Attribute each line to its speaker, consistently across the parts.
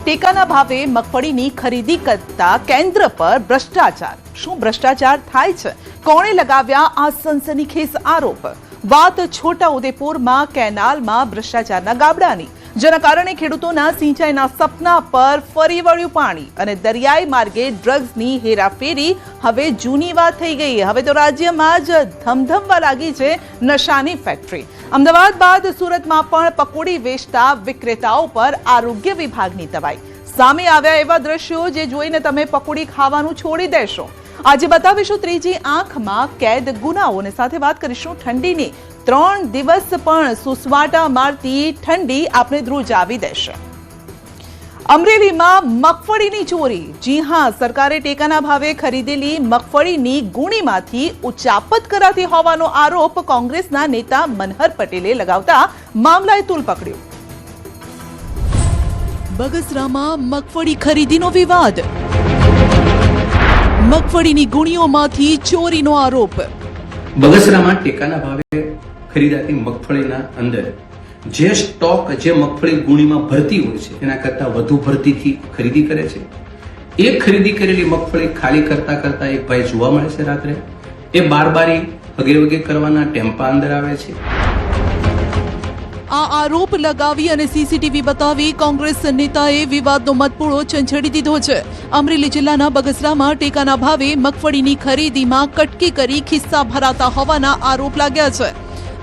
Speaker 1: ટેકાના ભાવે મગફળીની ખરીદી કરતા કેન્દ્ર પર ભ્રષ્ટાચાર। શું ભ્રષ્ટાચાર થાય છે? કોણે લગાવ્યા આ સનસનીખેજ આરોપ? વાત છોટાઉદેપુરમાં કેનાલમાં ભ્રષ્ટાચારના ગાબડાની, જેના કારણે ખેડૂતોના સિંચાઈના સપના પર ફરી વળ્યું પાણી અને દરિયાઈ માર્ગે ડ્રગ્સની હેરાફેરી હવે જૂની વાત થઈ ગઈ। હવે તો રાજ્યમાં જ ધમધમવા લાગી છે નશાની ફેક્ટરી। અમદાવાદ બાદ સુરતમાં પણ પકોડી વેચતા વિક્રેતાઓ પર આરોગ્ય વિભાગની તવાઈ। સામે આવ્યા એવા દ્રશ્યો જે જોઈને તમે પકોડી ખાવાનું છોડી દેશો। આજે બતાવીશું ત્રીજી આંખમાં કેદ ગુનાઓને સાથે વાત કરીશું ઠંડીની। 3 દિવસ પણ સુસવાટા મારતી ઠંડી આપને ધ્રુજાવી દેશે। અમરેલીમાં મગફળીની ચોરી। જી હા, સરકારે ટેકાના ભાવે ખરીદેલી મગફળીની ગુણીમાંથી ઉચાપત કરાતી હોવાનો આરોપ કોંગ્રેસના નેતા મનહર પટેલે લગાવતા મામલાએ તૂલ પકડ્યો। બગસરામાં મગફળી ખરીદીનો વિવાદ। મગફળીની ગુણીઓમાંથી ચોરીનો આરોપ।
Speaker 2: બગસરામાં ટેકાના ભાવે ખરીદાતી મગફળીના અંદર જે સ્ટોક જે મગફળી ગુણીમાં ભરતી હોય છે એના કરતા વધુ ભરતીથી ખરીદી કરે છે। એ ખરીદી કરેલી મગફળી ખાલી કરતા કરતા એક ભાઈ જોવા મળે છે રાત્રે। એ બારબારી વગે વગે કરવાના ટેમ્પા અંદર આવે છે।
Speaker 1: આ આરોપ લગાવી અને સીસીટીવી બતાવી કોંગ્રેસ નેતાએ વિવાદનો મતપૂળો ચંચેડી દીધો છે। અમરેલી જિલ્લાના બગસરામાં ટેકાના ભાવે મગફળીની ખરીદીમાં કટકી કરી ખિસ્સા ભરાતા હોવાના આરોપ લાગ્યા છે।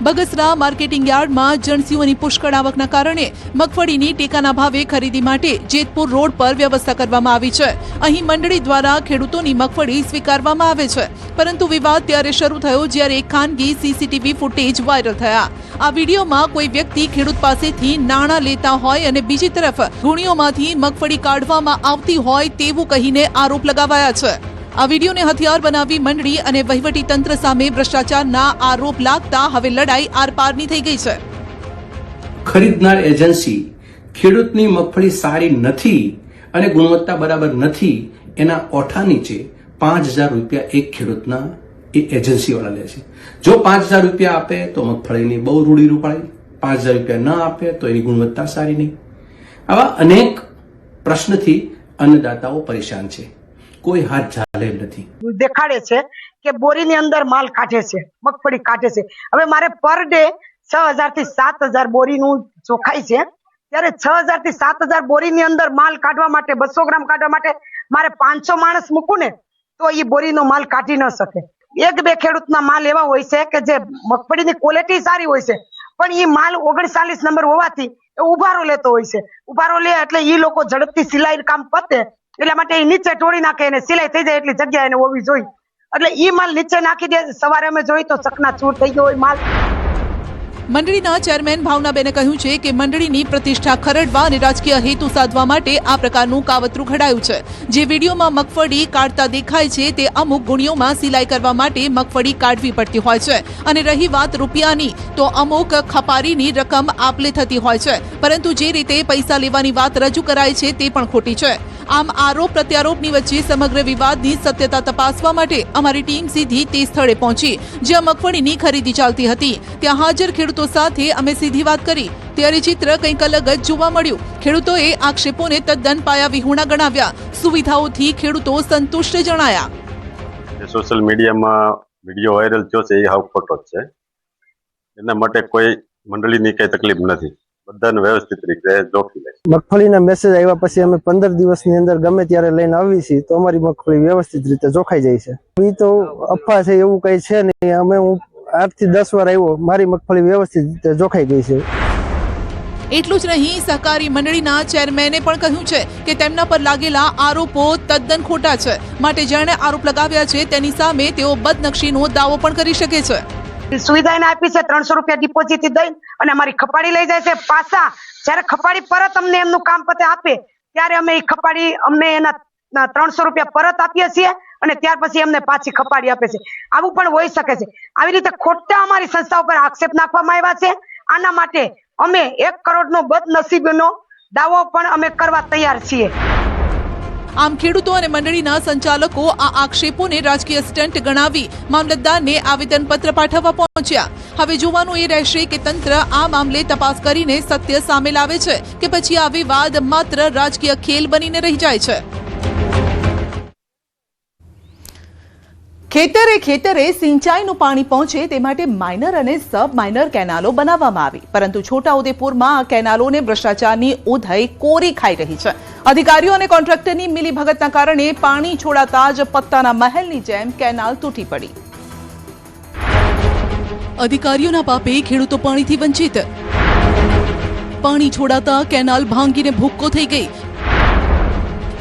Speaker 1: બગસરા માર્કેટિંગ યાર્ડમાં જણસીઓની પુષ્કળ આવકના કારણે મગફળીની ટેકાના ભાવે ખરીદી માટે જેતપુર રોડ પર વ્યવસ્થા કરવામાં આવી છે। અહીં મંડળી દ્વારા ખેડૂતોની મગફળી સ્વીકારવામાં આવે છે, પરંતુ વિવાદ ત્યારે શરૂ થયો જ્યારે એક ખાનગી સીસીટીવી ફૂટેજ વાયરલ થયા। આ વિડીયોમાં કોઈ વ્યક્તિ ખેડૂત પાસેથી નાણાં લેતા હોય અને બીજી તરફ ગુણીઓમાંથી મગફળી કાઢવામાં આવતી હોય તેવું કહીને આરોપ લગાવાયા છે। આ વિડીયોને હથિયાર બનાવી મંડળી અને વહીવટી તંત્ર સામે ભ્રષ્ટાચારના આરોપ લાગતા હવે લડાઈ આરપારની થઈ ગઈ છે।
Speaker 2: ખરીદનાર એજન્સી ખેડૂતની મગફળી સારી નથી અને ગુણવત્તા બરાબર નથી એના ઓઠા નીચે 5000 રૂપિયા એક ખેડૂતના એ એજન્સીવાળા લે છે। જો 5000 રૂપિયા આપે તો મગફળીની બહુ રૂડી રૂપાળી, 5000 રૂપિયા ન આપે તો એની ગુણવત્તા સારી નહીં। આવા અનેક પ્રશ્નથી અન્નદાતાઓ પરેશાન છે। કોઈ હાથ ઝાલે નથી।
Speaker 3: દેખાડે છે કે બોરીની અંદર માલ કાઢે છે, મગફળી કાઢે છે। હવે મારે પર ડે 6000 થી 7000 બોરીનું ચોખાઈ છે, ત્યારે 6000 થી 7000 બોરીની અંદર માલ કાઢવા માટે 200 ગ્રામ કાઢવા માટે મારે 500 માણસ મૂકું ને તો એ બોરીનો માલ કાઢી ન શકે। એક બે ખેડૂતના માલ એવા હોય છે કે જે મગફળીની ક્વોલિટી સારી હોય છે, પણ એ માલ 39 નંબર હોવાથી એ ઉભારો લેતો હોય છે। ઉભારો લે એટલે એ લોકો ઝડપથી સિલાઈ કામ પતે એટલા માટે એ નીચે તોડી નાખે અને સિલાઈ થઈ જાય એટલી જગ્યા એને હોવી જોઈએ, એટલે ઈ માલ નીચે નાખી દે। સવારે અમે જોઈ તો ચકનાચૂર થઈ ગયો હોય માલ।
Speaker 1: મંડળીના ચેરમેન ભાવનાબેને કહ્યું છે કે મંડળીની પ્રતિષ્ઠા ખરડવા અને રાજકીય હેતુ સાધવા માટે આ પ્રકારનું કાવતરું ઘડાયું છે। જે વિડીયોમાં મગફળી કાઢતા દેખાય છે તે અમુક ગુણીઓમાં સિલાઈ કરવા માટે મગફળી કાઢવી પડતી હોય છે, અને રહી વાત રૂપિયાની તો અમુક ખપારીની રકમ આપલે થતી હોય છે, પરંતુ જે રીતે પૈસા લેવાની વાત રજૂ કરાય છે તે પણ ખોટી છે। આમ આરોપ પ્રત્યારોપની વચ્ચે સમગ્ર વિવાદની સત્યતા તપાસવા માટે અમારી ટીમ સીધી તે સ્થળે પહોંચી જ્યાં મગફળીની ખરીદી ચાલતી હતી। ત્યાં હાજર ખેડૂતો સાથે અમે સીધી વાત કરી ત્યારે ચિત્ર કંઈક અલગ જ જોવા મળ્યું। ખેડૂતોએ આક્ષેપોને તદ્દન પાયા વિહોણા ગણાવ્યા। સુવિધાઓથી ખેડૂતો સંતુષ્ટ જણાયા।
Speaker 4: સોશિયલ મીડિયામાં વિડીયો વાયરલ થયો છે એ હાવ ખોટો જ છે। એના માટે કોઈ મંડળીની કઈ તકલીફ નથી, બધાને વ્યવસ્થિત રીતે જોખી લે।
Speaker 5: મગફળીના મેસેજ આવ્યા પછી અમે 15 દિવસની અંદર ગમે ત્યારે લઈને આવી છીએ તો અમારી મગફળી વ્યવસ્થિત રીતે જોખાઈ જાય છે। એ તો અફવા છે, એવું કઈ છે નહીં। અમે હું 8 થી 10 વાર આવ્યો, મારી મગફળી વ્યવસ્થિત રીતે જોખાઈ ગઈ છે।
Speaker 1: એટલું જ નહીં, સહકારી મંડળીના ચેરમેને પણ કહ્યું છે કે તેમના પર લાગેલા આરોપો તદ્દન ખોટા છે, માટે જેણે આરોપ લગાવ્યા છે તેની સામે તેઓ બદનક્ષીનો દાવો પણ કરી શકે છે।
Speaker 3: સુવિધા એને આપી છે, 300 રૂપિયા ડિપોઝિટ દઈ અને અમારી ખપાડી લઈ જાય છે પાછા। જયારે ખપાડી પરત અમને એમનું કામ પતે આપે ત્યારે અમે એ ખપાડી અમને એના 300 રૂપિયા પરત આપીએ છીએ અને ત્યાર પછી અમને પાછી ખપાડી આપે છે। આવું પણ હોઈ શકે છે। આવી રીતે ખોટા અમારી સંસ્થા ઉપર આક્ષેપ નાખવામાં આવ્યા છે। આના માટે અમે 1 કરોડનો બદનસીબનો દાવો પણ અમે કરવા તૈયાર છીએ।
Speaker 1: આમ ખેડૂતો અને મંડળીના સંચાલકો આ આક્ષેપોને રાજકીય સ્ટન્ટ ગણાવી મામલતદારને આવેદનપત્ર પાઠવવા પહોંચ્યા. હવે જોવાનું એ રહેશે કે તંત્ર આ મામલે તપાસ કરીને સત્ય સામે લાવે છે કે પછી આ વિવાદ માત્ર રાજકીય ખેલ બનીને રહી જાય છે. ખેતરે સિંચાઈનું પાણી પહોંચે તે માટે માઇનર અને સબ માઇનર કેનાલો બનાવવામાં આવી, પરંતુ છોટાઉદેપુરમાં આ કેનાલોને ભ્રષ્ટાચારની ઉધઈ કોરી ખાઈ રહી છે. અધિકારીઓ અને કોન્ટ્રાક્ટરની મિલીભગતના કારણે પાણી છોડાતા જ પત્તાના મહેલની જેમ કેનાલ તૂટી પડી. અધિકારીઓના પાપે ખેડૂતો પાણીથી વંચિત. પાણી છોડાતા કેનાલ ભાંગીને ભૂક્કો થઈ ગઈ.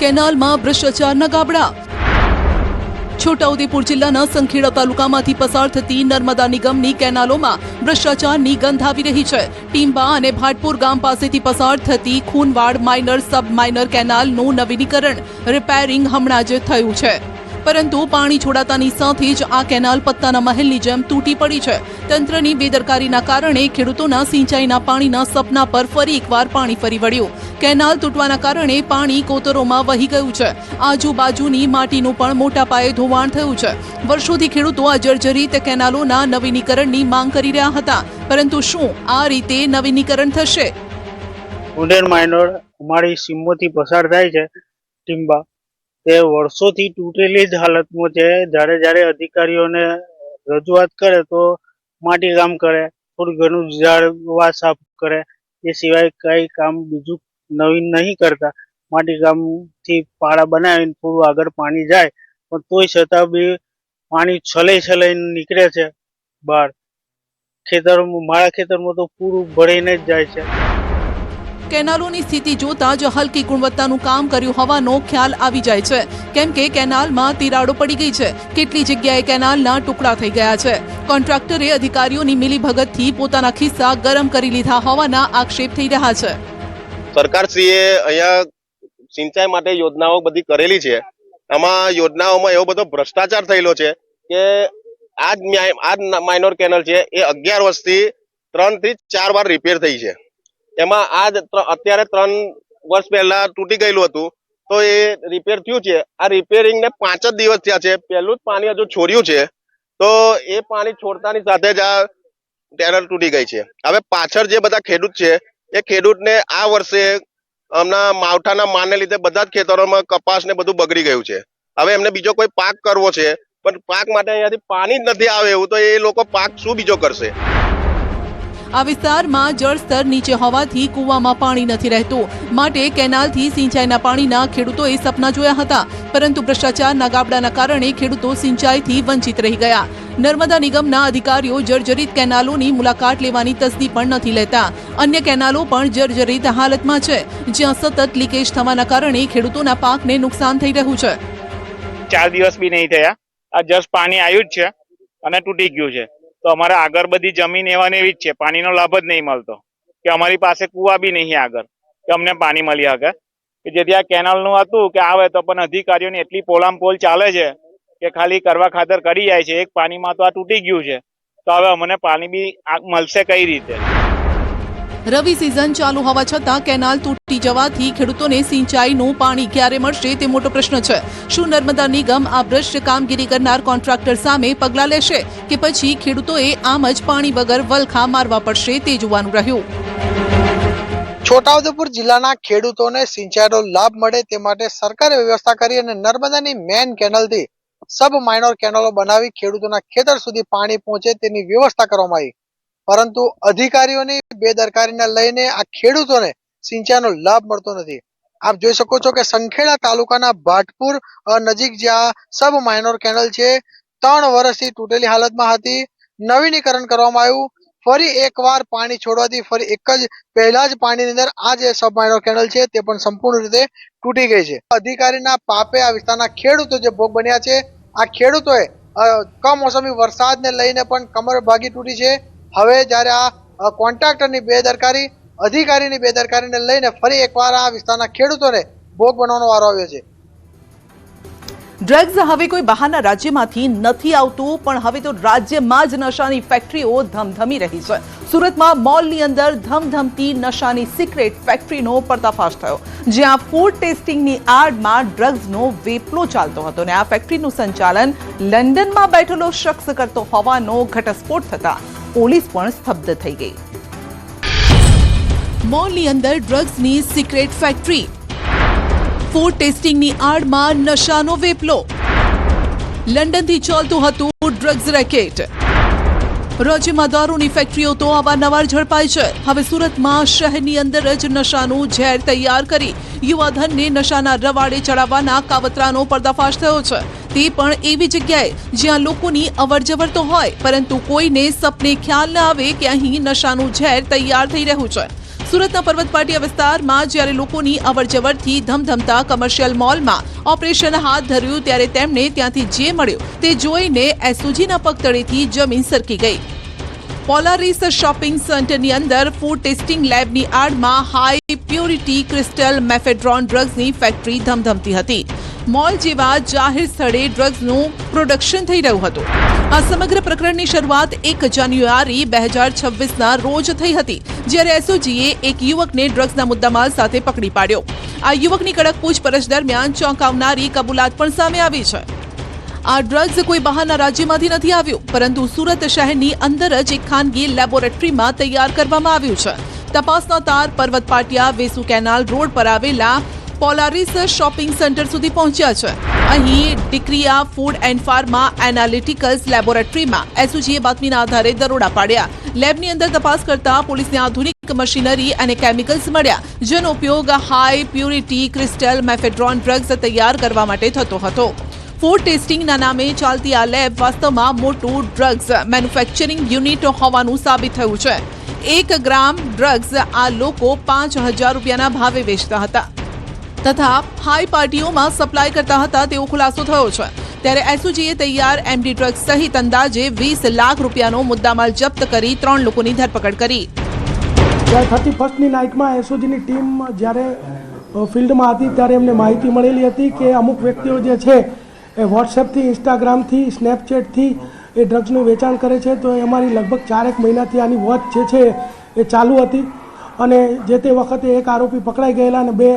Speaker 1: કેનાલમાં ભ્રષ્ટાચારના ગાબડા. છોટાઉદેપુર જિલ્લાના સંખેડા તાલુકામાંથી પસાર થતી નર્મદા નિગમની કેનાલોમાં ભ્રષ્ટાચારની ગંધ આવી રહી છે. ટીમ્બા અને ભાટપુર ગામ પાસેથી પસાર થતી ખૂનવાડ માઇનર સબ માઇનર કેનાલનું નવીનીકરણ રિપેરિંગ હમણાં જ થયું છે, પરંતુ પાણી છોડાતાની સાથે જ આ કેનાલ પત્તાના મહેલની જેમ તૂટી પડી છે. તંત્રની બેદરકારીના કારણે ખેડૂતોના સિંચાઈના પાણીના સપના પર ફરી એકવાર પાણી ફરી વળ્યું. કેનાલ તૂટવાના કારણે પાણી કોતરોમાં વહી ગયું છે. આજુબાજુની માટીનું પણ મોટા પાયે ધોવાણ થયું છે. વર્ષોથી ખેડૂતો આ જર્જરિત કેનાલોના નવીનીકરણની માંગ કરી રહ્યા હતા, પરંતુ શું આ રીતે નવીનીકરણ થશે?
Speaker 6: ઉડેર માઇનર અમારી સીમોથી પસાર થાય છે ટીમ્બા, તે વર્ષોથી તૂટેલી જ હાલતમાં છે. જ્યારે અધિકારીઓને રજૂઆત કરે તો માટી કામ કરે, થોડું ઘણું ઝાડવા સાફ કરે, એ સિવાય કઈ કામ બીજું નવીન નહીં કરતા. માટી કામથી પાળા બનાવીને થોડું આગળ પાણી જાય, પણ તોય છતાં બી પાણી છલાઈ નીકળે છે બહાર. મારા ખેતરમાં તો પૂરું ભરાઈને જ જાય છે.
Speaker 1: કેનાલોની સ્થિતિ જોતા જ હલકી ગુણવત્તાનું કામ કર્યું હોવાનો ખ્યાલ આવી જાય છે, કેમ કે કેનાલમાં તિરાડો પડી ગઈ છે. કેટલી જગ્યાએ કેનાલના ટુકડા થઈ ગયા છે. કોન્ટ્રાક્ટરે અધિકારીઓની મિલીભગતથી પોતાના ખિસ્સા ગરમ કરી લીધા હોવાના આક્ષેપ થઈ રહ્યા છે.
Speaker 7: સરકારશ્રીએ અહીંયા સિંચાઈ માટે યોજનાઓ બધી કરેલી છે. આમાં યોજનાઓમાં એવો બધો ભ્રષ્ટાચાર થયેલો છે કે આ માઇનોર કેનલ છે એ 11 વર્ષથી 3 થી 4 વાર રિપેર થઈ છે. એમાં અત્યારે 3 વર્ષ પહેલા તૂટી ગયેલું હતું, તો એ રિપેર થયું છે. આ રિપેરિંગ ને 5 જ દિવસ થયા છે. પહેલું જ પાણી હજુ છોડ્યું છે, તો એ પાણી છોડતાની સાથે જ આ કેનલ તૂટી ગઈ છે. હવે પાછળ જે બધા ખેડૂત છે એ ખેડૂતને આ વર્ષે હમણાં માવઠાના મારને લીધે બધા જ ખેતરોમાં કપાસ ને બધું બગડી ગયું છે. હવે એમને બીજો કોઈ પાક કરવો છે, પણ પાક માટે અહીંયાથી પાણી જ નથી આવે એવું, તો એ લોકો પાક શું બીજો કરશે?
Speaker 1: આ વિસ્તારમાં જળસ્તર નીચે હોવાથી કૂવામાં પાણી નથી રહેતું, માટે કેનાલથી સિંચાઈના પાણીના ખેડૂતોએ સપના જોયા હતા, પરંતુ ભ્રષ્ટાચારના ગાબડાના કારણે ખેડૂતો સિંચાઈથી વંચિત રહી ગયા. નર્મદા નિગમના અધિકારીઓ જર્જરિત કેનાલોની મુલાકાત લેવાની તસ્દી પણ નથી લેતા. અન્ય કેનાલો પણ જર્જરિત હાલતમાં છે, જ્યાં સતત લીકેજ થવાના કારણે ખેડૂતોના પાકને નુકસાન થઈ રહ્યું છે.
Speaker 6: 4 દિવસ બી નહીં થયા, આ જસ્ટ પાણી આવ્યું જ છે અને તૂટી ગયું છે. તો અમારે આગળ બધી જમીન એવાની એવી જ છે, પાણીનો લાભ જ નહીં મળતો, કે અમારી પાસે કુવા બી નહીં આગળ કે અમને પાણી મળી શકે. કે જેથી આ કેનાલનું હતું કે આવે તો પણ અધિકારીઓની એટલી પોલામપોલ ચાલે છે કે ખાલી કરવા ખાતર કરી જાય છે. એક પાણીમાં તો આ તૂટી ગયું છે, તો હવે અમને પાણી બી મળશે કઈ રીતે?
Speaker 1: રવિ સિઝન ચાલુ હોવા છતાં કેનાલ તૂટી જવાથી ખેડૂતોને સિંચાઈનું પાણી ક્યારે મળશે તે મોટો પ્રશ્ન છે. શું નર્મદા નિગમ આ ભ્રષ્ટ કામગીરી કરનાર કોન્ટ્રાક્ટર સામે પગલાં લેશે કે પછી ખેડૂતોએ આમ જ પાણી વગર વલખા મારવા પડશે તે જોવાનું રહ્યું.
Speaker 8: છોટાઉદેપુર જિલ્લાના ખેડૂતોને સિંચાઈનો લાભ મળે તે માટે સરકારે વ્યવસ્થા કરી અને નર્મદાની મેઇન કેનલથી સબ માઇનોર કેનલો બનાવી ખેડૂતોના ખેતર સુધી પાણી પહોંચે તેની વ્યવસ્થા કરવામાં આવી, પરંતુ અધિકારીઓની બેદરકારીને લઈને આ ખેડૂતોને સિંચાઈનો લાભ મળતો નથી. આપ જોઈ શકો છો કે સંખેડા તાલુકાના ભાટપુર નજીક જ્યાં સબ માઇનોર કેનલ છે 3 વર્ષથી તૂટેલી હાલતમાં હતી. નવીનીકરણ કરવામાં આવ્યું, ફરી એકવાર પાણી છોડવાથી ફરી એક જ પહેલા જ પાણીની અંદર આ જે સબ માઇનોર કેનલ છે તે પણ સંપૂર્ણ રીતે તૂટી ગઈ છે. અધિકારીના પાપે આ વિસ્તારના ખેડૂતો જે ભોગ બન્યા છે, આ ખેડૂતોએ કમોસમી વરસાદને લઈને પણ કમર ભાગી તૂટી છે. હવે જ્યારે આ કોન્ટ્રાક્ટરની બેદરકારી, અધિકારીની બેદરકારીને લઈને ફરી એકવાર આ વિસ્તારના ખેડૂતોને ભોગ બનવાનો વારો આવ્યો છે.
Speaker 1: ડ્રગ્સ હવે કોઈ બહારના રાજ્યમાંથી નથી આવતું, પણ હવે તો રાજ્યમાં જ નશાની ફેક્ટરીઓ ધમધમી રહી છે. સુરતમાં મોલની અંદર ધમધમતી નશાની સિક્રેટ ફેક્ટરીનો પર્દાફાશ થયો, જ્યાં ફૂડ ટેસ્ટિંગની આડમાં ડ્રગ્સનો વેપલો ચાલતો હતો અને આ ફેક્ટરીનું સંચાલન લંડનમાં બેઠેલો શખ્સ કરતો હોવાનો ઘટસ્ફોટ થતા પોલીસ પણ સ્તબ્ધ થઈ ગઈ. મોલની અંદર ડ્રગ્સની સિક્રેટ ફેક્ટરી, ફૂડ ટેસ્ટિંગની આડમાં નશાનો વેપલો, લંડનથી ચાલતું હતું ડ્રગ્સ રેકેટ. રાજ્યમાં દારૂની ફેક્ટરીઓ તો અવારનવાર ઝડપાય છે. હવે સુરતમાં શહેરની અંદર જ નશાનું ઝેર તૈયાર કરી યુવાધનને નશાના રવાડે ચડાવવાના કાવતરાનો પર્દાફાશ થયો છે. તે પણ એવી જગ્યાએ જ્યાં લોકોની અવરજવર તો હોય, પરંતુ કોઈને સપને ખ્યાલ ન આવે કે અહીં નશાનું ઝેર તૈયાર થઈ રહ્યું છે. સુરતના પર્વત પાટિયા વિસ્તારમાં જ્યારે લોકોની અવરજવરથી ધમધમતા કમર્શિયલ મોલમાં ઓપરેશન હાથ ધર્યું, ત્યારે તેમને ત્યાંથી જે મળ્યું તે જોઈને એસઓજીના પગતળેથી જમીન સરકી ગઈ. પોલારિસ શોપિંગ સેન્ટરની અંદર ફૂડ ટેસ્ટિંગ લેબની આડમાં હાઈ પ્યોરિટી ક્રિસ્ટલ મેફેડ્રોન ડ્રગ્સની ફેક્ટરી ધમધમતી હતી. મોલ જેવા જાહેર સ્થળે ડ્રગ્સનું પ્રોડક્શન થઈ રહ્યું હતું. આ સમગ્ર પ્રકરણની શરૂઆત 1 જાન્યુઆરી 2026ના રોજ થઈ હતી, જ્યારે એસઓજીએ એક યુવકને ડ્રગ્સના મુદ્દામાલ સાથે પકડી પાડ્યો. આ યુવકની કડક પૂછપરછ દરમિયાન ચોંકાવનારી કબૂલાત પણ સામે આવી છે. આ ડ્રગ્સ કોઈ બહારના રાજ્યમાંથી નથી આવ્યું, પરંતુ સુરત શહેરની અંદર જ એક ખાનગી લેબોરેટરીમાં તૈયાર કરવામાં આવ્યું છે. તપાસના તાર પર્વત પાટિયા વેસુ કેનાલ રોડ પર આવેલા પોલારિસ શોપિંગ સેન્ટર સુધી પહોંચ્યા છે. અહીં ડિક્રિયા ફૂડ એન્ડ ફાર્મા એનાલિટિકલ્સ લેબોરેટરીમાં એસઓજીએ બાતમીના આધારે દરોડા પાડ્યા. લેબની અંદર તપાસ કરતા પોલીસને આધુનિક મશીનરી અને કેમિકલ્સ મળ્યા, જેનો ઉપયોગ high purity crystal mephedrone drugs તૈયાર કરવા માટે થતો હતો. ફૂડ ટેસ્ટિંગના નામે ચાલતી આ લેબ વાસ્તવમાં મોટું ડ્રગ્સ મેન્યુફેક્ચરિંગ યુનિટ હોવાનું સાબિત થયું છે. 1 ગ્રામ ડ્રગ્સ આ લોકો 5,000 રૂપિયાના ભાવે વેચતા હતા તથા હાઈ પાર્ટીઓમાં સપ્લાય કરતા હતા તેવો ખુલાસો થયો છે. ત્યારે એસઓજીએ તૈયાર એમડી ડ્રગ્સ સહિત અંદાજે 20 લાખ રૂપિયાનો મુદ્દામાલ જપ્ત કરી 3 લોકોની ધરપકડ કરી.
Speaker 9: 31મી નાઇટમાં એસઓજીની ટીમ જ્યારે ફિલ્ડમાં હતી ત્યારે એમને માહિતી મળેલી હતી કે અમુક વ્યક્તિઓ જે છે એ વોટ્સએપથી, ઇન્સ્ટાગ્રામથી, સ્નેપચેટથી એ ડ્રગ્સનું વેચાણ કરે છે. તો અમારી લગભગ 4 મહિનાથી આની વોચ જે છે એ ચાલુ હતી અને જે તે વખતે એક આરોપી પકડાઈ ગયેલા અને 2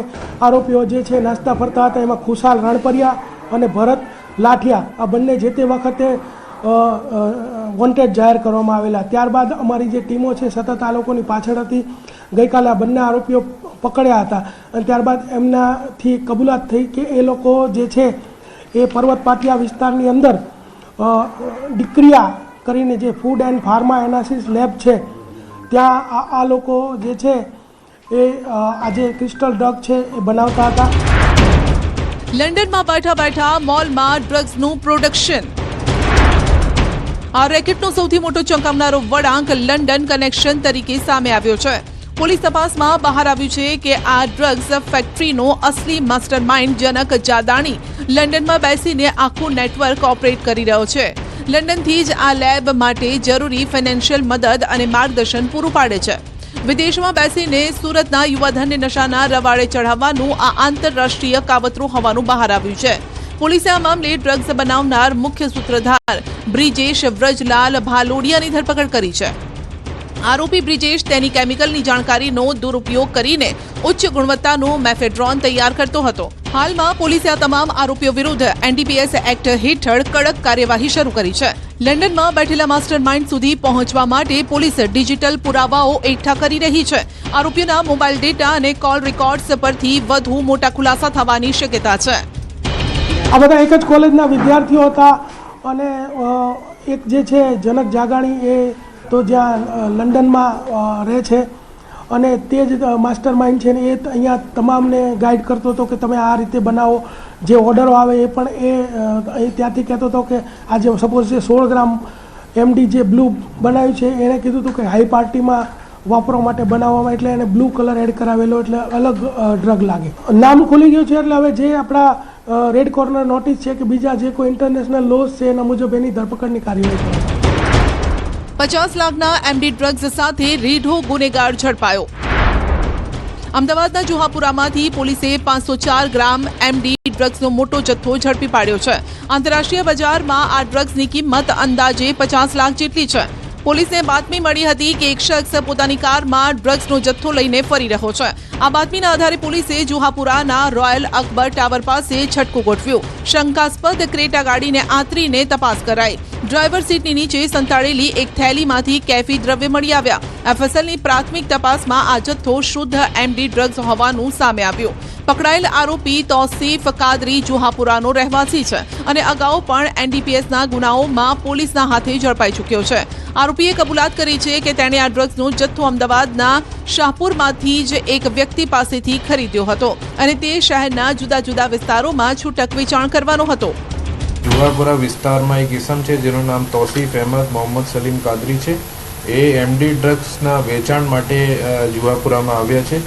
Speaker 9: આરોપીઓ જે છે નાસ્તા ફરતા હતા. એમાં ખુશાલ રણપરિયા અને ભરત લાઠિયા, આ બંને જે તે વખતે વોન્ટેડ જાહેર કરવામાં આવેલા. ત્યારબાદ અમારી જે ટીમો છે સતત આ લોકોની પાછળ હતી. ગઈકાલે આ બંને આરોપીઓ પકડ્યા હતા અને ત્યારબાદ એમનાથી કબૂલાત થઈ કે એ લોકો જે છે એ પર્વત પાટિયા વિસ્તારની અંદર ડિક્રિયા કરીને જે food and pharma analysis lab છે ત્યાં આ લોકો જે છે એ આજે ક્રિસ્ટલ ડ્રગ છે એ બનાવતા હતા.
Speaker 1: લંડનમાં બેઠા બેઠા મોલમાં ડ્રગ્સનું પ્રોડક્શન. આ રેકેટનો સૌથી મોટો ચોંકાવનારો વળાંક લંડન કનેક્શન તરીકે સામે આવ્યો છે. પોલીસ તપાસમાં બહાર આવ્યું છે કે આ ડ્રગ્સ ફેક્ટરીનો અસલી માસ્ટર માઇન્ડ જનક જાદાણી લંડનમાં બેસીને આખું નેટવર્ક ઓપરેટ કરી રહ્યો છે. લંડનથી જ આ લેબ માટે જરૂરી ફાઇનાન્શિયલ મદદ અને માર્ગદર્શન પૂરું પાડે છે. વિદેશમાં બેસીને સુરતના યુવાધનને નશાના રવાડે ચઢાવવાનું આ આંતરરાષ્ટ્રીય કાવતરું હોવાનું બહાર આવ્યું છે. પોલીસે આ મામલે ડ્રગ્સ બનાવનાર મુખ્ય સૂત્રધાર બ્રિજેશ વ્રજલાલ ભાલોડિયાની ધરપકડ કરી છે. આરોપી બ્રિજેશ તેની કેમિકલની જાણકારીનો દુરુપયોગ કરીને ઉચ્ચ ગુણવત્તાનું મેફેડ્રોન તૈયાર કરતો હતો. હાલમાં પોલીસે આ તમામ આરોપીઓ વિરુદ્ધ એનડીપીએસ એક્ટ હેઠળ કડક કાર્યવાહી શરૂ કરી છે. લંડનમાં બેઠેલા માસ્ટર માઇન્ડ સુધી પહોંચવા માટે પોલીસ ડિજિટલ પુરાવાઓ એકઠા કરી રહી છે. આરોપીઓના મોબાઈલ ડેટા અને કોલ રેકોર્ડ્સ પરથી વધુ મોટા ખુલાસા થવાની શક્યતા છે.
Speaker 9: આ બધા એક જ કોલેજના વિદ્યાર્થીઓ હતા અને એક જે છે જનક જાગાણી એ તો જ્યાં લંડનમાં રહે છે અને તે જ માસ્ટર માઇન્ડ છે ને એ અહીંયા તમામને ગાઈડ કરતો હતો કે તમે આ રીતે બનાવો. જે ઓર્ડરો આવે એ પણ એ ત્યાંથી કહેતો હતો કે આજે સપોઝ જે 16 ગ્રામ એમડી જે બ્લુ બનાવ્યું છે એણે કીધું હતું કે હાઈ પાર્ટીમાં વાપરવા માટે બનાવવામાં, એટલે એને બ્લુ કલર એડ કરાવેલો એટલે અલગ ડ્રગ લાગે. નામ ખુલી ગયું છે એટલે હવે જે આપણા રેડ કોર્નર નોટિસ છે કે બીજા જે કોઈ ઇન્ટરનેશનલ લોઝ છે એના મુજબ એની ધરપકડની કાર્યવાહી કરવામાં.
Speaker 1: 50 લાખના એમડી ડ્રગ્સ સાથે રીઢો ગુનેગાર ઝડપાયો. અમદાવાદના જુહાપુરામાંથી પોલીસે 504 ગ્રામ એમડી ડ્રગ્સનો મોટો જથ્થો ઝડપી પાડ્યો છે. આંતરરાષ્ટ્રીય બજારમાં આ ડ્રગ્સની કિંમત અંદાજે 50 લાખ જેટલી છે. પોલીસને બાતમી મળી હતી કે એક શખ્સ પોતાની કારમાં ડ્રગ્સનો જથ્થો લઈને ફરી રહ્યો છે. આ બાતમીના આધારે પોલીસે જુહાપુરાના રોયલ અકબર ટાવર પાસે છટકું ગોઠવ્યું. શંકાસ્પદ ક્રેટા ગાડીને આંતરીને તપાસ કરાઈ. ડ્રાઈવર સીટની નીચે સંતાડેલી એક થેલીમાંથી કેફી દ્રવ્ય મળી આવ્યા. એફએસએલની પ્રાથમિક તપાસમાં આ જથ્થો શુદ્ધ એમડી ડ્રગ્સ હોવાનું સામે આવ્યું. પકડાયેલ આરોપી તૌસીફ કાદરી જુહાપુરાનો રહેવાસી છે અને અગાઉ પણ એનડીપીએસના ગુનાઓમાં પોલીસના હાથે ઝડપાઈ ચૂક્યો છે. આરોપીએ કબૂલાત કરી છે કે તેણે આ ડ્રગ્સનો જથ્થો અમદાવાદના શાહપુરમાંથી જ એક વ્યક્તિ પાસેથી ખરીદ્યો હતો અને તે શહેરના જુદા જુદા વિસ્તારોમાં છૂટક વેચાણ કરવાનો હતો.
Speaker 10: જુહાપુરા વિસ્તારમાં એક ઇસમ છે જેનું નામ તૌસીફ અહેમદ મોહમ્મદ સલીમ કાદરી છે. એ એમડી ડ્રગ્સના વેચાણ માટે જુહાપુરામાં આવ્યા છે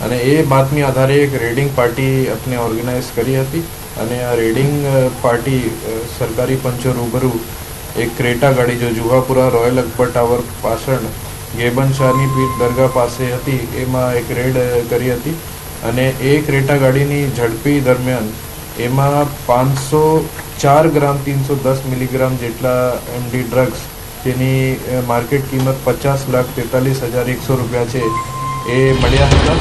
Speaker 10: અને એ બાતમી આધારે એક રેડિંગ પાર્ટી આપણે ઓર્ગેનાઇઝ કરી હતી અને આ રેડિંગ પાર્ટી સરકારી પંચો રૂબરૂ એક ક્રેટા ગાડી જો જુહાપુરા રોયલ અકબર ટાવર પાછળ ગેબન શાહની પીર દરગાહ પાસે હતી એમાં એક રેડ કરી હતી અને એ ક્રેટા ગાડીની ઝડપી દરમિયાન એમાં 504 ગ્રામ 310 મિલીગ્રામ જેટલા એમડી ડ્રગ્સ જેની માર્કેટ કિંમત 50,43,100 રૂપિયા છે એ મળ્યા હતા.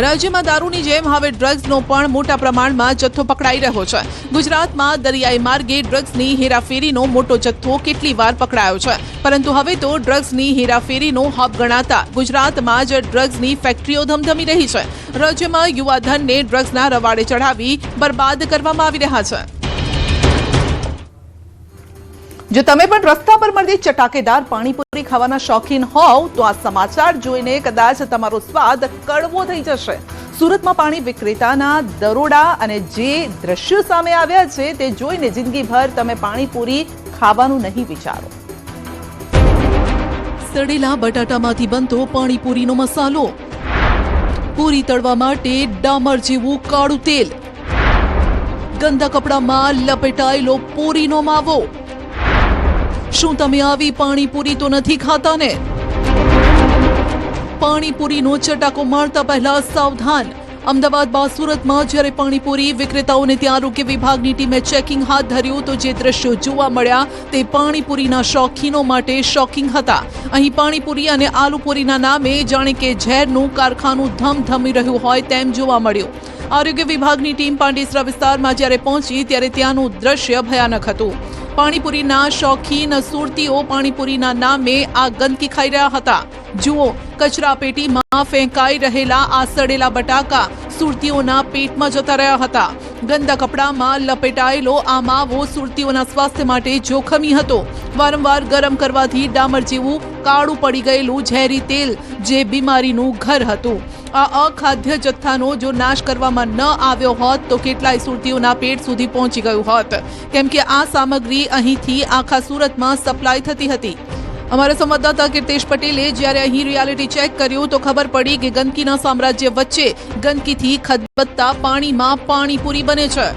Speaker 1: રાજ્યમાં દારૂની જેમ હવે ડ્રગ્સનો પણ મોટા પ્રમાણમાં જથ્થો પકડાઈ રહ્યો છે. ગુજરાતમાં દરિયાઈ માર્ગે ડ્રગ્સની હેરાફેરીનો મોટો જથ્થો કેટલી વાર પકડાયો છે, પરંતુ હવે તો ડ્રગ્સની હેરાફેરીનો હબ ગણાતા ગુજરાતમાં જ ડ્રગ્સની ફેક્ટરીઓ ધમધમી રહી છે. રાજ્યમાં યુવાધનને ડ્રગ્સના રવાડે ચડાવી બરબાદ કરવામાં આવી રહ્યા છે. જો તમે પણ રસ્તા પર મળતી ચટાકેદાર પાણીપુરી ખાવાના શોખીન હોવ તો આ સમાચાર જોઈને કદાચ તમારો સ્વાદ કડવો થઈ જશે. સુરતમાં પાણી વિક્રેતાના દરોડા અને જે દ્રશ્યો સામે આવ્યા છે તે જોઈને જિંદગીભર તમે પાણીપુરી ખાવાનું નહીં વિચારો. સડેલા બટાટામાંથી બનતો પાણીપુરીનો મસાલો, પૂરી તળવા માટે ડામર જેવું કાળું તેલ, ગંદા કપડામાં લપેટાયેલો પૂરીનો માવો. શું તમે આવી પાણીપુરી તો નથી ખાતા ને? પાણીપુરીનો ચટાકો મારતા પહેલા સાવધાન. અમદાવાદ બાદ સુરતમાં જ્યારે પાણીપુરી વિક્રેતાઓને ત્યાં આરોગ્ય વિભાગની ટીમે ચેકિંગ હાથ ધર્યું તો જે દ્રશ્યો જોવા મળ્યા તે પાણીપુરીના શોખીનો માટે શોકિંગ હતા. અહીં પાણીપુરી અને આલુપુરીના નામે જાણે કે ઝેરનું કારખાનું ધમધમી રહ્યું હોય તેમ જોવા મળ્યું. આરોગ્ય વિભાગની ટીમ પાંડેસરા વિસ્તારમાં જ્યારે પહોંચી ત્યારે ત્યાંનું દ્રશ્ય ભયાનક હતું. પાણીપુરીના શોખીન સુરતીઓ પાણીપુરીના નામે આ ગંદકી ખાઈ રહ્યા હતા. જુઓ, કચરા પેટીમાં ફેંકાઈ રહેલા આ સડેલા બટાકા સુરતીઓના પેટમાં જતા રહ્યા હતા. ગંદા કપડામાં લપેટાયેલો આ માવો સુરતીઓના સ્વાસ્થ્ય માટે જોખમી હતો. વારંવાર ગરમ કરવાથી ડામર જેવું કાળું પડી ગયેલું ઝેરી તેલ જે બીમારીનું ઘર હતું. આ અખાદ્ય જથ્થાનો જો નાશ કરવામાં ન આવ્યો હોત તો કેટલાય સુરતીઓના પેટ સુધી પહોંચી ગયું હોત, કેમ કે આ સામગ્રી અહીંથી આખા સુરતમાં સપ્લાય થતી હતી. અમારા સંવાદદાતા કીર્તેશ પટેલે જ્યારે અહીં રિયાલિટી ચેક કર્યું તો ખબર પડી કે ગંદકીના સામ્રાજ્ય વચ્ચે ગંદકીથી ખદબદતા પાણીમાં પાણીપુરી બને છે.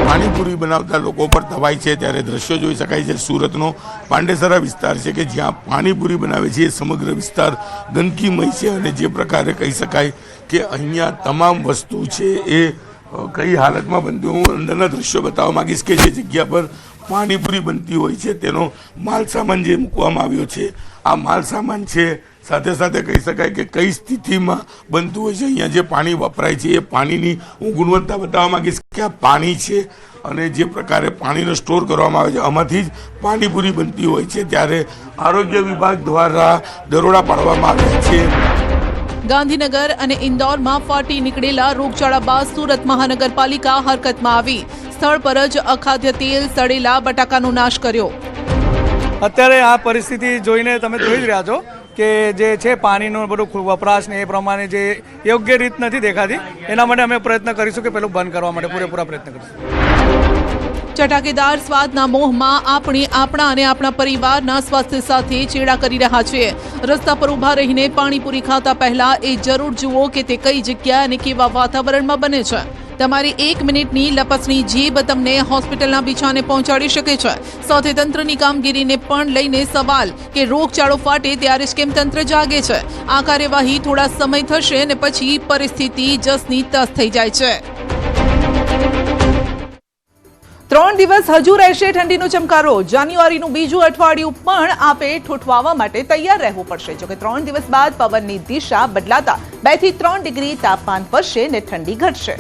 Speaker 11: પાણીપુરી બનાવતા લોકો પર તવાઈ છે ત્યારે દ્રશ્યો જોઈ શકાય છે. સુરતનો પાંડેસરા વિસ્તાર છે કે જ્યાં પાણીપુરી બનાવે છે એ સમગ્ર વિસ્તાર ગંદકીમય છે અને જે પ્રકારે કહી શકાય કે અહીંયા તમામ વસ્તુ છે એ કઈ હાલતમાં બનતી. હું અંદરના દ્રશ્યો બતાવવા માંગીશ કે જે જગ્યા પર પાણીપુરી બનતી હોય છે તેનો માલ સામાન જે મૂકવામાં આવ્યો છે આ માલ સામાન છે. સાથે સાથે કહી શકાય કે કઈ સ્થિતિમાં બનતું હોય છે. અહીંયા જે પાણી વપરાય છે એ પાણીની હું ગુણવત્તા બતાવવા માંગીશ કે આ પાણી છે અને જે પ્રકારે પાણીનો સ્ટોર કરવામાં આવે છે આમાંથી જ પાણીપુરી બનતી હોય છે. ત્યારે આરોગ્ય વિભાગ દ્વારા દરોડા પાડવામાં આવ્યા છે.
Speaker 1: ગાંધીનગર અને ઇન્દોરમાં ફાટી નીકળેલા રોગચાળા બાદ સુરત મહાનગરપાલિકા હરકતમાં આવી. સ્થળ પર જ અખાદ્ય તેલ, સડેલા બટાકાનો નાશ કર્યો.
Speaker 12: અત્યારે આ પરિસ્થિતિ જોઈને તમે જોઈ જ રહ્યા છો કે જે છે પાણીનો બધો વપરાશ ને એ પ્રમાણે જે યોગ્ય રીત નથી દેખાતી. એના માટે અમે પ્રયત્ન કરીશું કે પેલું બંધ કરવા માટે પૂરેપૂરા પ્રયત્ન કરીશું.
Speaker 1: ચટાકેદાર સ્વાદના મોહમાં આપણે આપણા અને આપણા પરિવારના સ્વાસ્થ્ય સાથે ચેડા કરી રહ્યા છીએ. રસ્તા પર ઊભા રહીને પાણીપુરી ખાતા પહેલા એ જરૂર જુઓ કે તે કઈ જગ્યા અને કેવા વાતાવરણમાં બને છે. તમારી 1 મિનિટની લપસણી જીભ તમને હોસ્પિટલના બિછાને પહોંચાડી શકે છે. સાથે તંત્રની કામગીરીને પણ લઈને સવાલ કે રોગચાળો ફાટે ત્યારે જ કેમ તંત્ર જાગે છે. આ કાર્યવાહી થોડા સમય થશે અને પછી પરિસ્થિતિ જસની તસ થઈ જાય છે. 3 દિવસ હજુ રહેશે ઠંડીનો ચમકારો. જાન્યુઆરીનું બીજું અઠવાડિયું પણ આપે ઠૂઠવાવા માટે તૈયાર રહેવું પડશે. જોકે 3 દિવસ બાદ પવનની દિશા બદલાતા 2 થી 3 ડિગ્રી તાપમાન વધશે અને ઠંડી ઘટશે.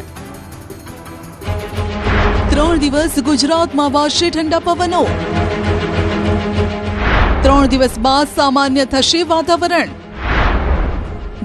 Speaker 1: 3 દિવસ ગુજરાતમાં વાશે ઠંડા પવનો. 3 દિવસ બાદ સામાન્ય થશે વાતાવરણ.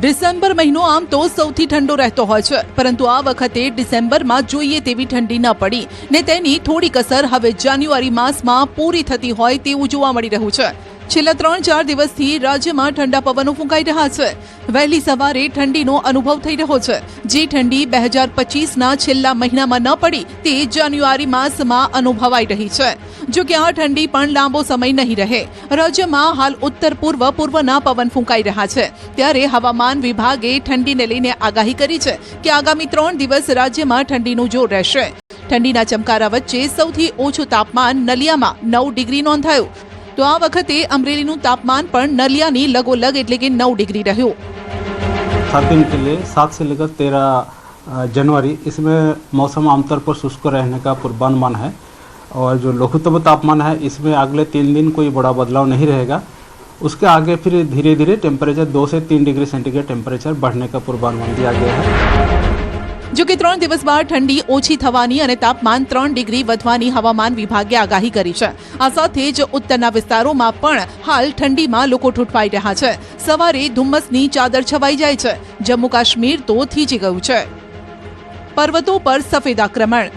Speaker 1: ડિસેમ્બર મહિનો આમ તો સૌથી ઠંડો રહેતો હોય છે, પરંતુ આ વખતે ડિસેમ્બરમાં જોઈએ તેવી ઠંડી ન પડી ને તેની થોડીક અસર હવે જાન્યુઆરી માસમાં પૂરી થતી હોય તેવું જોવા મળી રહ્યું છે. છેલ્લા 3-4 દિવસથી રાજ્યમાં ઠંડા પવનો ફૂંકાઈ રહ્યા છે. વહેલી સવારે ઠંડીનો અનુભવ થઈ રહ્યો છે. જે ઠંડી 2025ના છેલ્લા મહિનામાં ન પડી તે જાન્યુઆરી માસમાં અનુભવાઈ રહી છે. જો કે આ ઠંડી પણ લાંબો સમય નહીં રહે. રાજ્યમાં હાલ ઉત્તર પૂર્વના પવન ફૂંકાઈ રહ્યા છે. ત્યારે હવામાન વિભાગે ઠંડીને લઈને આગાહી કરી છે કે આગામી 3 દિવસ રાજ્યમાં ઠંડીનું જોર રહેશે. ઠંડીના ચમકારા વચ્ચે સૌથી ઓછું તાપમાન નલિયામાં 9 ડિગ્રી નોંધાયું. तो आ वखते अमरेलीનું तापमान पर नलियानी लगोलग એટલે કે 9 डिग्री રહ્યું.
Speaker 13: 7 दिन के लिए 7 से लेकर 13 जनवरी इसमें मौसम आमतौर पर शुष्क रहने का पूर्वानुमान है और जो लघुत्तम तापमान है इसमें अगले 3 दिन कोई बड़ा बदलाव नहीं रहेगा. उसके आगे फिर धीरे धीरे टेम्परेचर 2 से 3 डिग्री सेंटीग्रेड टेम्परेचर बढ़ने का पूर्वानुमान दिया गया है.
Speaker 1: जो कि 3 દિવસ બાદ ઠંડી ઓછી થવાની અને તાપમાન 3 ડિગ્રી વધવાની હવામાન વિભાગે આગાહી કરી છે. આ સાથે જ ઉત્તરના વિસ્તારોમાં પણ હાલ ઠંડીમાં લોકો ઠૂંઠવાઈ રહ્યા છે. સવારે ધુમ્મસની ચાદર છવાઈ જાય છે. જમ્મુ કાશ્મીર તો થીજી ગયું છે. પર્વતો પર સફેદ આક્રમણ.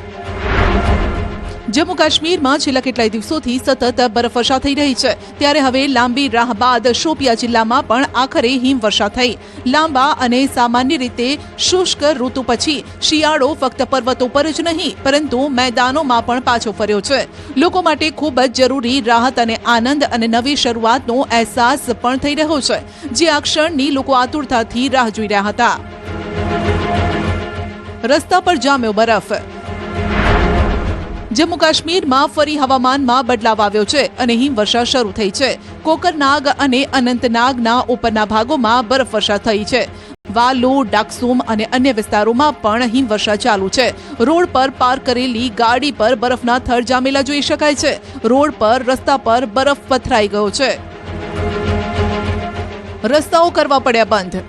Speaker 1: જમ્મુ કાશ્મીરમાં છેલ્લા કેટલાય દિવસોથી સતત બરફવર્ષા થઈ રહી છે. ત્યારે હવે લાંબી રાહ બાદ શોપિયા જિલ્લામાં પણ આખરે હિમવર્ષા થઈ. લાંબા અને સામાન્ય રીતે શુષ્ક ઋતુ પછી શિયાળો ફક્ત પર્વતો પર જ નહીં પરંતુ મેદાનોમાં પણ પાછો ફર્યો છે. લોકો માટે ખૂબ જ જરૂરી રાહત અને આનંદ અને નવી શરૂઆતનો અહેસાસ પણ થઈ રહ્યો છે. જે આ ક્ષણની લોકો આતુરતાથી રાહ જોઈ રહ્યા હતા. રસ્તા પર જામ્યો બરફ. જમ્મુ કાશ્મીરમાં ફરી હવામાનમાં બદલાવ આવ્યો છે અને હિમવર્ષા શરૂ થઈ છે. કોકરનાગ અને અનંતનાગના ઉપરના ભાગોમાં બરફવર્ષા થઈ છે. વાલુ, ડાકસુમ અને અન્ય વિસ્તારોમાં પણ હિમવર્ષા ચાલુ છે. રોડ પર પાર્ક કરેલી ગાડી પર બરફના થર જામેલા જોઈ શકાય છે. રોડ પર રસ્તા પર બરફ પથરાઈ ગયો છે. રસ્તાઓ કરવા પડ્યા બંધ.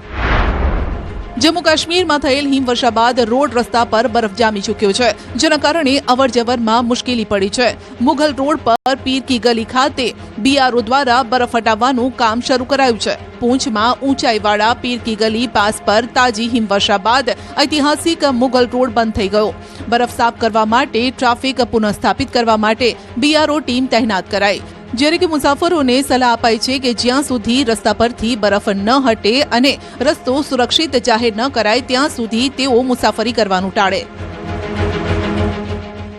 Speaker 1: જમ્મુ કાશ્મીરમાં થયેલ હિમવર્ષા બાદ રોડ રસ્તા પર બરફ જામી ચૂક્યો છે, જેના કારણે અવરજવરમાં મુશ્કેલી પડી છે. મુઘલ રોડ પર પીર કી ગલી ખાતે બીઆરઓ દ્વારા બરફ હટાવવાનું કામ શરૂ કરાયું છે. પૂંછમાં ઊંચાઈવાળા પીર કી ગલી પાસ પર તાજી હિમવર્ષા બાદ ઐતિહાસિક મુઘલ રોડ બંધ થઈ ગયો. બરફ સાફ કરવા માટે ટ્રાફિક પુનઃસ્થાપિત કરવા માટે બીઆરઓ ટીમ તહેનાત કરાઈ. જ્યારે કે મુસાફરોને સલાહ અપાઈ છે કે જ્યાં સુધી રસ્તા પરથી બરફ ન હટે અને રસ્તો સુરક્ષિત જાહેર ન કરાય ત્યાં સુધી તેઓ મુસાફરી કરવાનું ટાળે.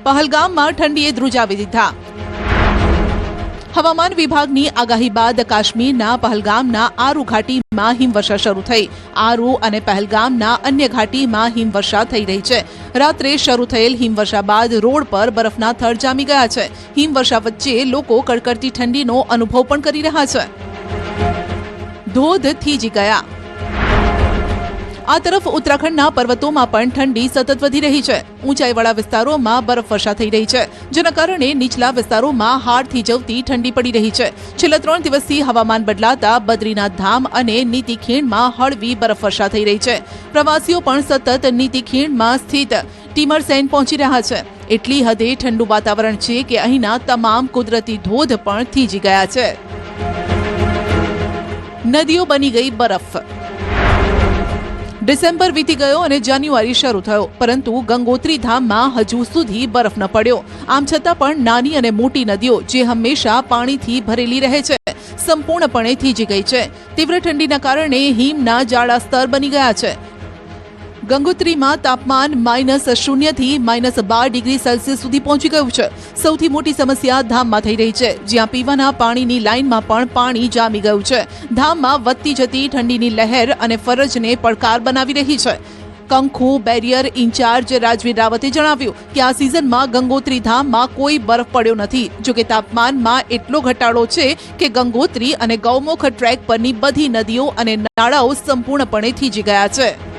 Speaker 1: પહલગામમાં ઠંડીએ ધ્રુજાવી દીધા. હવામાન વિભાગની આગાહી બાદ કાશ્મીરના પહલગામના આરુ ઘાટીમાં હિમવર્ષા શરૂ થઈ. આરુ અને પહલગામના અન્ય ઘાટીમાં હિમવર્ષા થઈ રહી છે. રાત્રે શરૂ થયેલ હિમવર્ષા બાદ રોડ પર બરફના થર જામી ગયા છે. હિમવર્ષા વચ્ચે લોકો કડકડતી ઠંડીનો અનુભવ પણ કરી રહ્યા છે. ધોધ થીજી ગયા. આ તરફ ઉત્તરાખંડના પર્વતોમાં પણ ઠંડી સતત વધી રહી છે. ઊંચાઈવાળા વિસ્તારોમાં બરફવર્ષા થઈ રહી છે, જેના કારણે નીચલા વિસ્તારોમાં હાડ થીજવતી ઠંડી પડી રહી છે. છેલ્લા 3 દિવસથી હવામાન બદલાતા બદ્રીનાથ ધામ અને નીતિ ખીણમાં હળવી બરફવર્ષા થઈ રહી છે. પ્રવાસીઓ પણ સતત નીતિ ખીણમાં સ્થિત ટીમરસેન પહોંચી રહ્યા છે. એટલી હદે ઠંડુ વાતાવરણ છે કે અહીંના તમામ કુદરતી ધોધ પણ થીજી ગયા છે. નદીઓ બની ગઈ બરફ. ડિસેમ્બર વીતી ગયો અને જાન્યુઆરી શરૂ થયો, પરંતુ ગંગોત્રી ધામમાં હજુ સુધી બરફ ન પડ્યો. આમ છતાં પણ નાની અને મોટી નદીઓ જે હંમેશા પાણીથી ભરેલી રહે છે સંપૂર્ણપણે થીજી ગઈ છે. તીવ્ર ઠંડીના કારણે હિમના જાડા સ્તર બની ગયા છે. ગંગોત્રીમાં તાપમાન -0 થી -12 ડિગ્રી સેલ્સિયસ સુધી પહોંચી ગયું છે. સૌથી મોટી સમસ્યા ધામમાં થઈ રહી છે, જ્યાં પીવાના પાણીની લાઇનમાં પણ પાણી જામી ગયું છે. ધામમાં વધતી જતી ઠંડીની લહેર અને ફરજને પડકાર બનાવી રહી છે. કંખુ બેરિયર ઇન્ચાર્જ રાજવીર રાવતે જણાવ્યું કે આ સિઝનમાં ગંગોત્રી ધામમાં કોઈ બરફ પડ્યો નથી. જોકે તાપમાનમાં એટલો ઘટાડો છે કે ગંગોત્રી અને ગૌમુખ ટ્રેક પરની બધી નદીઓ અને નાળાઓ સંપૂર્ણપણે થીજી ગયા છે.